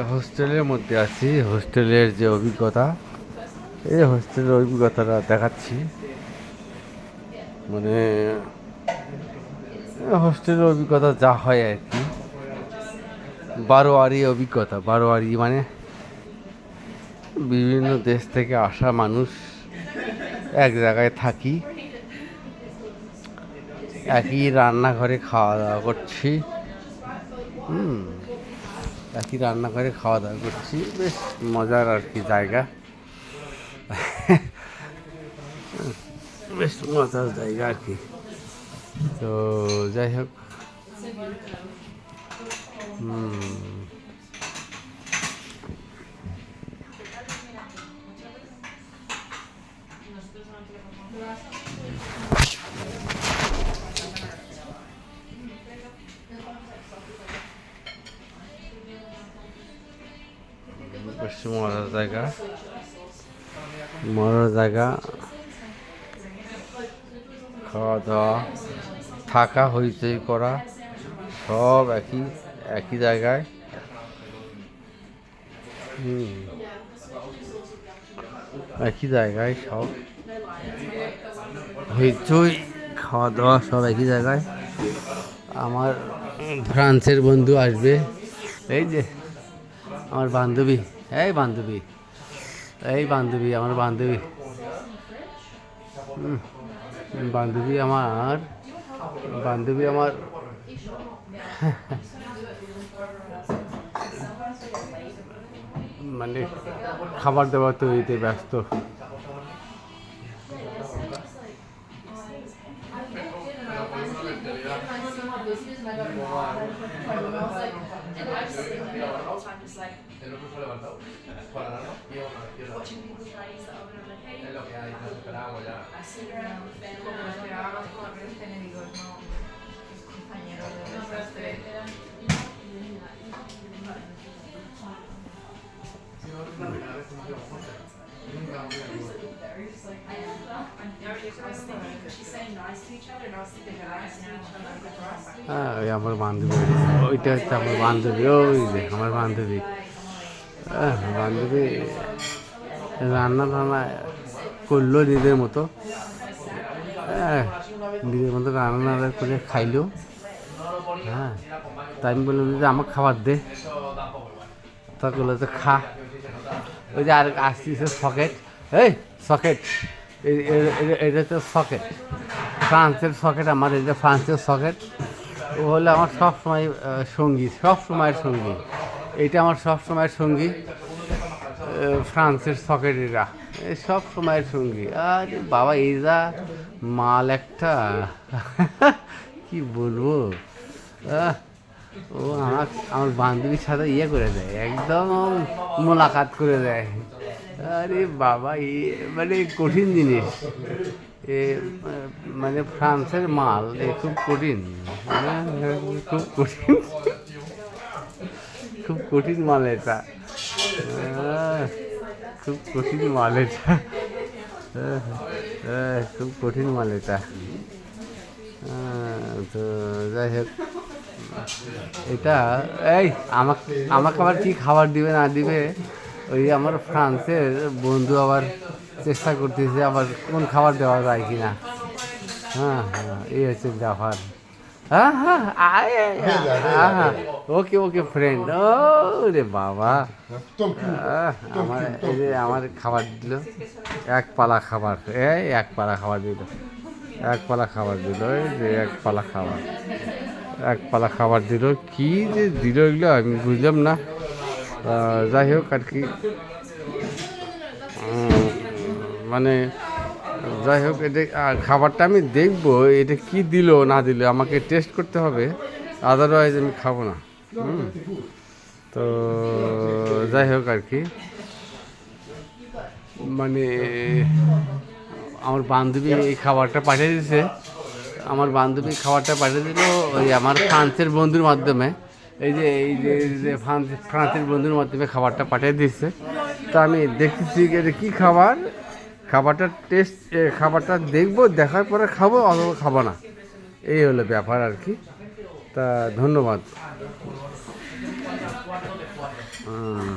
হোস্টেলের মধ্যে আছি। হোস্টেলের যে অভিজ্ঞতা, এই হোস্টেলের অভিজ্ঞতাটা দেখাচ্ছি। মানে হোস্টেলের অভিজ্ঞতা যা হয় আর কি, বারোয়ারি অভিজ্ঞতা। বারোয়ারি মানে বিভিন্ন দেশ থেকে আসা মানুষ এক জায়গায় থাকি, একই রান্নাঘরে খাওয়া দাওয়া করছি। একই রান্নাঘরে খাওয়া দাওয়া করছি, বেশ মজার আর কি জায়গা। বেশ মজার জায়গা আর কি। তো যাই হোক, বেশ মজার জায়গা, মজার জায়গা। খাওয়া দাওয়া, থাকা, হইচই করা, সব একই একই জায়গায়। একই জায়গায় সব হইচই, খাওয়া দাওয়া সব একই জায়গায়। আমার ফ্রান্সের বন্ধু আসবে, এই যে আমার বান্ধবী, এই বান্ধবী, এই বান্ধবী, আমার বান্ধবী, বান্ধবী আমার, বান্ধবী আমার মানে খাবার দাবার তৈরিতে ব্যস্ত। হ্যাঁ, ওই আমার বান্ধবী, ওইটা হচ্ছে আমার বান্ধবী, ওই যে আমার বান্ধবী। বান্ধবী রান্না টান্না করলো নিজের মতো, নিজের মতো রান্না করে খাইলো। হ্যাঁ, তাই আমি বললাম যে আমাকে খাবার দে, তা বললো যে খা। ওই যে আর আসতেছে সকেট, এই সকেট, এটা হচ্ছে সকেট, ফ্রান্সের সকেট। আমার এই যে ফ্রান্সের সকেট, ও হলো আমার সব সময় সঙ্গী, সব সময়ের সঙ্গী। এইটা আমার সব সময়ের সঙ্গী, ফ্রান্সের সকেট। এরা এই সব সময়ের সঙ্গী। আর বাবা, এই যা মাল একটা, কি বলবো। ও আমার বান্ধবীর সাথে ইয়ে করে দেয়, একদম মোলাকাত করে দেয়। আরে বাবা, মানে কঠিন জিনিস এ, মানে ফ্রান্সের মাল এ খুব কঠিন, খুব কঠিন, খুব কঠিন মাল এটা, খুব কঠিন মাল এটা, খুব কঠিন মাল এটা। তো যাই হোক, এটা এই আমাকে আবার কি খাবার দিবে না দিবে, ওই আমার ফ্রান্সের বন্ধু আবার চেষ্টা করতেছে আবার কোন খাবার দেওয়া যায় কিনা। হ্যাঁ হ্যাঁ, এই হচ্ছে ব্যাপার। হ্যাঁ হ্যাঁ, হ্যাঁ হ্যাঁ, ওকে ওকে ফ্রেন্ড। ও রে বাবা, আমার এই যে আমার খাবার দিল, এক পালা খাবার, এই এক পালা খাবার দিল, এক পালা খাবার দিল, এই যে এক পালা খাবার, এক পালা খাবার দিল। কি যে দিল এগুলো আমি বুঝলাম না। যাই হোক আর কি, মানে যাই হোক, এটা খাবারটা আমি দেখবো এটা কি দিল না দিল, আমাকে টেস্ট করতে হবে, আদারওয়াইজ আমি খাবো না। তো যাই হোক আর কি, মানে আমার বান্ধবী এই খাবারটা পাঠিয়ে দিয়েছে, আমার বান্ধবী খাবারটা পাঠিয়ে দিল ওই আমার ফ্রান্সের বন্ধুর মাধ্যমে। এই যে ফ্রান্সের বন্ধুর মাধ্যমে খাবারটা পাঠিয়ে দিচ্ছে। তা আমি দেখতেছি এটা কী খাবার, খাবারটা টেস্ট, খাবারটা দেখবো, দেখার পরে খাবো অথবা খাবো না, এই হলো ব্যাপার আর কি। তা ধন্যবাদ। হুম।